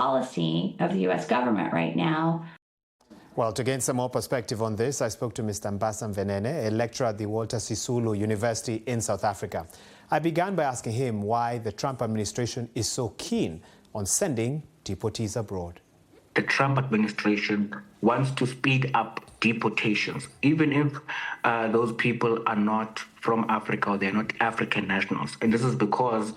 policy of the US government right now. Well, to gain some more perspective on this, I spoke to Mr. Mbasa Mvenene, a lecturer at the Walter Sisulu University in South Africa. I began by asking him why the Trump administration is so keen on sending deportees abroad. The Trump administration wants to speed up deportations, even if those people are not from Africa or they're not African nationals. And this is because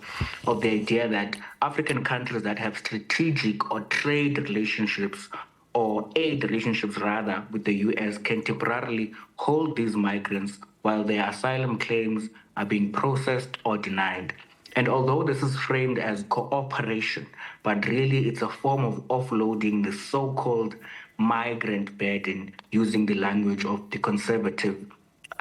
of the idea that African countries that have strategic or trade relationships or aid relationships rather with the US can temporarily hold these migrants while their asylum claims are being processed or denied. And although this is framed as cooperation, but really it's a form of offloading the so-called migrant burden using the language of the conservative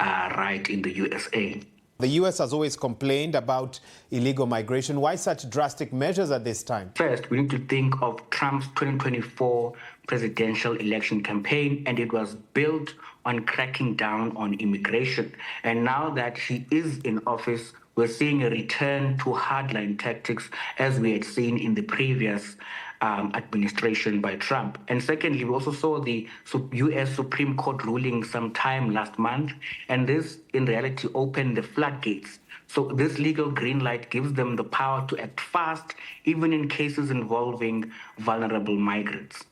right in the USA. The US has always complained about illegal migration. Why such drastic measures at this time? First, we need to think of Trump's 2024 presidential election campaign, and it was built on cracking down on immigration. And now that he is in office, we're seeing a return to hardline tactics as we had seen in the previous administration by Trump. And secondly, we also saw the US Supreme Court ruling sometime last month, and this in reality opened the floodgates. So this legal green light gives them the power to act fast, even in cases involving vulnerable migrants.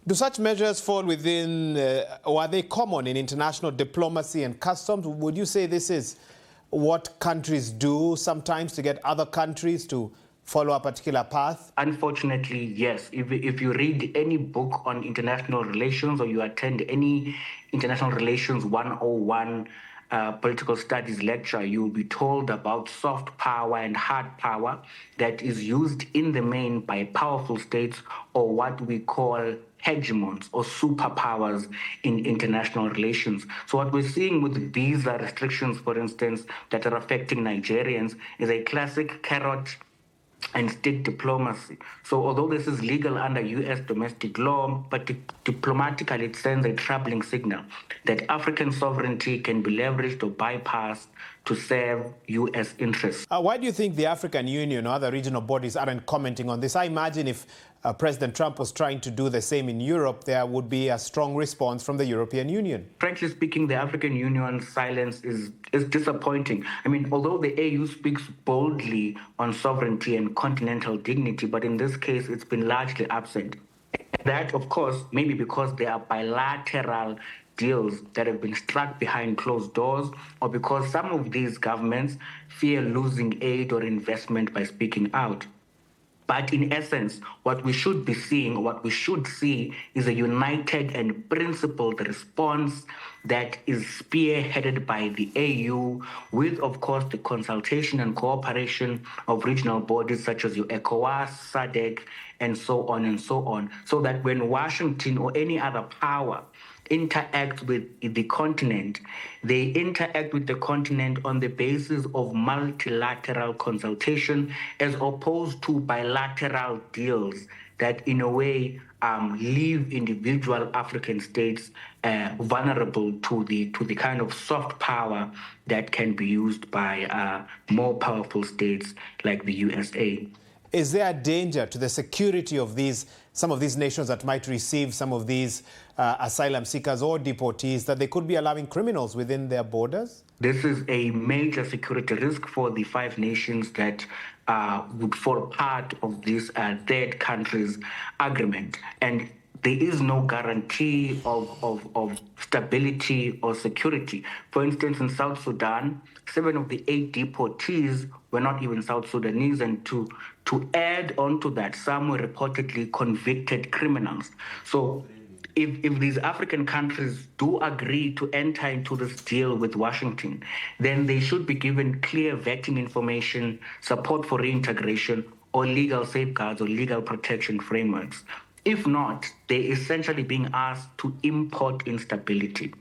Do such measures fall within, or are they common in international diplomacy and customs? Would you say this is what countries do sometimes to get other countries to follow a particular path? Unfortunately, yes. If you read any book on international relations or you attend any international relations 101 political studies lecture, you'll be told about soft power and hard power that is used in the main by powerful states or what we call hegemons or superpowers in international relations. So what we're seeing with visa restrictions, for instance, that are affecting Nigerians is a classic carrot and stick diplomacy. So although this is legal under US domestic law, but diplomatically it sends a troubling signal that African sovereignty can be leveraged or bypassed to serve US interests. Why do you think the African Union or other regional bodies aren't commenting on this? I imagine if President Trump was trying to do the same in Europe, there would be a strong response from the European Union. Frankly speaking, the African Union's silence is disappointing. I mean, although the AU speaks boldly on sovereignty and continental dignity, but in this case, it's been largely absent. That, of course, maybe because there are bilateral deals that have been struck behind closed doors, or because some of these governments fear losing aid or investment by speaking out. But in essence, what we should be seeing, what we should see is a united and principled response that is spearheaded by the AU with, of course, the consultation and cooperation of regional bodies such as your ECOWAS, SADC, and so on, so that when Washington or any other power interact with the continent, they interact with the continent on the basis of multilateral consultation as opposed to bilateral deals that in a way leave individual African states vulnerable to the kind of soft power that can be used by more powerful states like the USA. Is there a danger to the security of some of these nations that might receive some of these asylum seekers or deportees, that they could be allowing criminals within their borders? This is a major security risk for the 5 nations that would fall part of this third country's agreement. And there is no guarantee of stability or security. For instance, in South Sudan, 7 of the 8 deportees were not even South Sudanese, and to add on to that, some were reportedly convicted criminals. So if these African countries do agree to enter into this deal with Washington, then they should be given clear vetting information, support for reintegration, or legal safeguards or legal protection frameworks. If not, they're essentially being asked to import instability.